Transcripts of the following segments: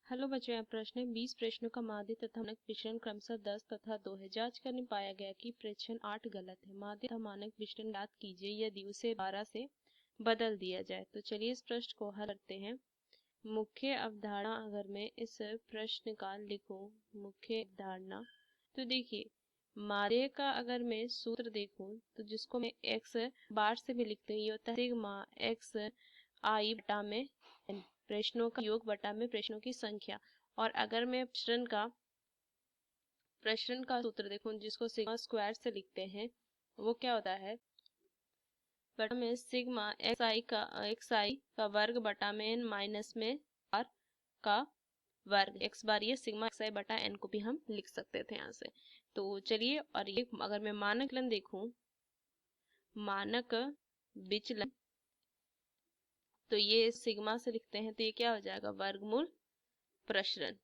Hello बच्चों, यहाँ प्रश्न है 20 प्रश्नों का माध्य तथा मानक विचलन क्रमशः 10 तथा 2 है। जांच करने पाया गया कि प्रश्न 8 गलत है। माध्य तथा मानक विचलन ज्ञात कीजिए यदि उसे 12 से बदल दिया जाए। तो चलिए इस प्रश्न को हल करते हैं। मुख्य अवधारणा अगर मैं इस प्रश्न का लिखूं, मुख्य अवधारणा, तो देखिए माध्य का अगर मैं सूत्र देखूं तो जिसको मैं x बार से भी लिखते हैं, ये होता है सिग्मा x i बटा में n, प्रश्नों का योग बटा में प्रश्नों की संख्या। और अगर मैं प्रश्न का सूत्र देखूं जिसको सिग्मा स्क्वायर से लिखते हैं, वो क्या होता है बटा में सिग्मा एक्स आई का वर्ग बटा में n माइनस में r का वर्ग। x बार ये सिग्मा एक्स आई बटा n को भी हम लिख सकते थे यहाँ से। तो चलिए, और ये अगर मैं मानक विचलन देखूं, मानक विचलन, तो ये सिग्मा से लिखते हैं तो ये क्या हो जाएगा वर्गमूल प्रसरण।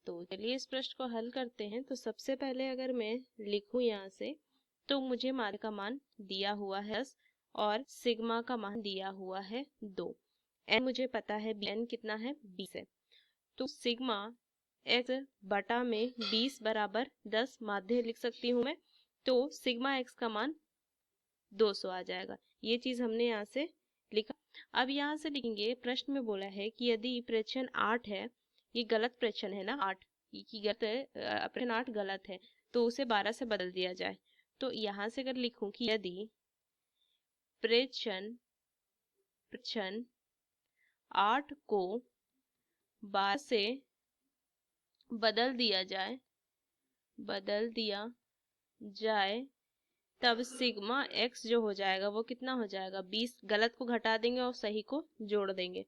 तो चलिए इस प्रश्न को हल करते हैं। तो सबसे पहले अगर मैं लिखूं यहाँ से, तो मुझे माध्य का मान दिया हुआ है 10 और सिग्मा का मान दिया हुआ है 2। n मुझे पता है n कितना है 20 है। तो सिग्मा x बटा में 20 बराबर 10 माध्य लिख सकती हूँ मैं। तो सिग्मा x का मान 200 आ जाएगा। ये चीज हमने यहाँ से लिखा। अब यहाँ से लिखेंगे, प्रश्न में बोला है कि यदि प्रश्न 8 है, ये गलत प्रश्न है ना 8 की गलत प्रश्न 8 गलत है, तो उसे 12 से बदल दिया जाए। तो यहाँ से अगर लिखूं कि यदि प्रश्न 8 को 12 से बदल दिया जाए तब सिग्मा x जो हो जाएगा वो कितना हो जाएगा 20। गलत को घटा देंगे और सही को जोड़ देंगे,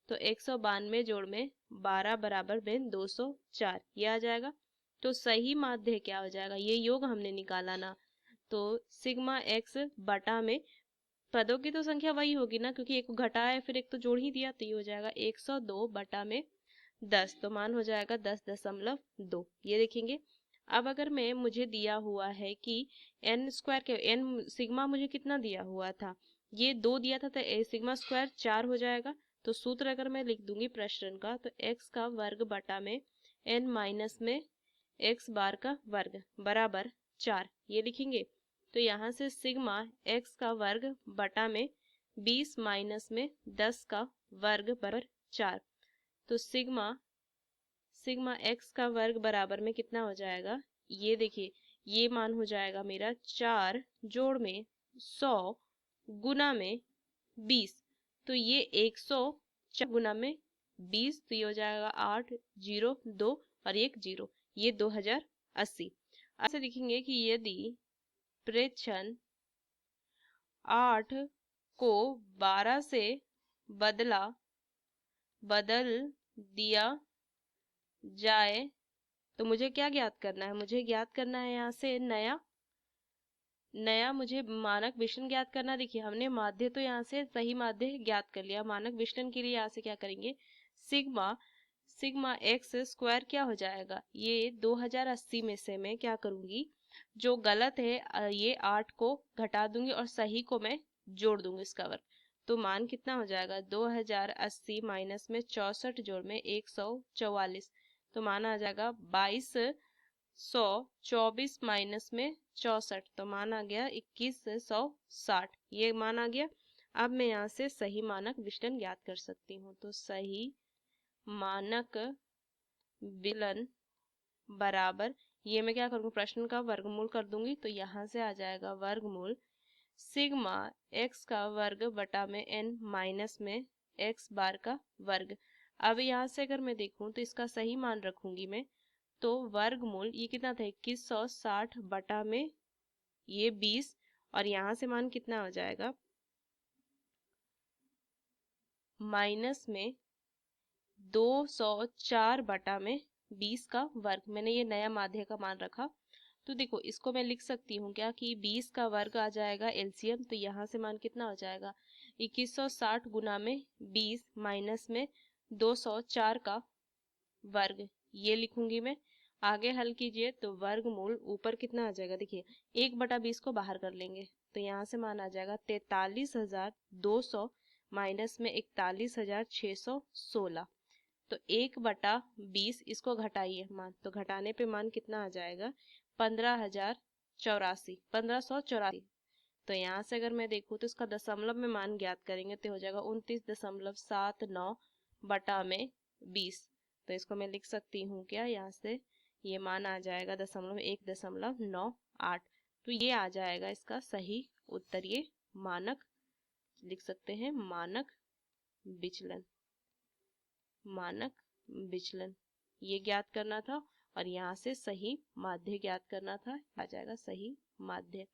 तो 192 जोड़ में 12 बराबर में 204 ये आ जाएगा। तो सही माध्य क्या हो जाएगा, ये योग हमने निकाला ना, तो सिग्मा x बटा में पदों की तो संख्या वही होगी ना, क्योंकि एक को घटाया है फिर एक तो जोड़ ही दिया, तो ये हो जाएगा 102 बटा में 10, तो मान हो जाएगा 10.2। ये देखेंगे। अब अगर मैं मुझे दिया हुआ है कि n स्क्वायर के n सिग्मा मुझे कितना दिया हुआ था, ये 2 दिया था, तो सिग्मा स्क्वायर 4 हो जाएगा। तो सूत्र अगर मैं लिख दूंगी प्रश्न का, तो x का वर्ग बटा में n माइनस में x बार का वर्ग बराबर 4 ये लिखेंगे। तो यहाँ से सिग्मा x का वर्ग बटा में 20 माइनस में 10 का वर्ग बराबर 4, तो सिग्मा x का वर्ग बराबर में कितना हो जाएगा, ये देखिए ये मान हो जाएगा मेरा 4 जोड़ में 100 गुना में 20, तो ये 104 गुना में 20, तो ये हो जाएगा 802 और 1 0, ये 2080। ऐसे लिखेंगे कि यदि प्रश्न 8 को 12 से बदल दिया जाए, तो मुझे क्या ज्ञात करना है, मुझे ज्ञात करना है यहाँ से नया मुझे मानक विचलन ज्ञात करना। देखिए हमने माध्य तो यहाँ से सही माध्य ज्ञात कर लिया, मानक विचलन के लिए यहाँ से क्या करेंगे, सिग्मा एक्स स्क्वायर क्या हो जाएगा, ये 2080 में से मैं क्या करूंगी, जो गलत है ये 8 को घटा दूंगी और सही को मैं जोड़ दूंगी इसका वर्ग। तो मान कितना हो जाएगा 2080 माइनस में 64 जोड़ में 144, तो मान आ जाएगा 2224 माइनस में 64, तो मान आ गया 2160, ये मान आ गया। अब मैं यहाँ से सही मानक विचलन ज्ञात कर सकती हूँ। तो सही मानक विचलन बराबर, ये मैं क्या करूँगी, प्रश्न का वर्गमूल कर दूंगी, तो यहाँ से आ जाएगा वर्गमूल सिग्मा x का वर्ग बटा में n माइनस में x बार का वर्ग। अब यहाँ से अगर मैं देखूं तो इसका सही मान रखूंगी मैं, तो वर्गमूल ये कितना था 2160 बटा में ये 20, और यहाँ से मान कितना हो जाएगा माइनस में 204 बटा में 20 का वर्ग। मैंने ये नया माध्य का मान रखा। तो देखो इसको मैं लिख सकती हूँ क्या कि 20 का वर्ग आ जाएगा एलसीएम, तो यहाँ से मान कितना हो जाएगा 2160 गुना में 20 माइनस में 204 का वर्ग, ये लिखूंगी मैं। आगे हल कीजिए तो वर्गमूल ऊपर कितना आ जाएगा, देखिए 1/20 को बाहर कर लेंगे, तो यहाँ से मान आ जाएगा 43,200 माइनस में 41,616, तो 1/20 इसको घटाइए मान, तो घटाने पे मान कितना आ जाएगा 15,084। तो यहाँ से अगर मैं देखूँ तो इसका दशमलव में मान ज्ञात करेंगे तो हो जाएगा 29.79/20। तो इसको मैं लिख सकती हूँ क्या, यहाँ से ये मान आ जाएगा 1.98। तो ये आ जाएगा इसका सही उत्तर, ये मानक लिख सकते हैं, मानक विचलन। मानक विचलन ये ज्ञात करना था और यहाँ से सही माध्य ज्ञात करना था, आ जाएगा सही माध्य।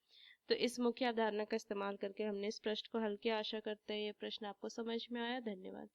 तो इस मुख्य अवधारणा का इस्तेमाल करके हमने इस प्रश्न को हल किया। आशा करते हैं ये प्रश्न आपको समझ में आया। धन्यवाद।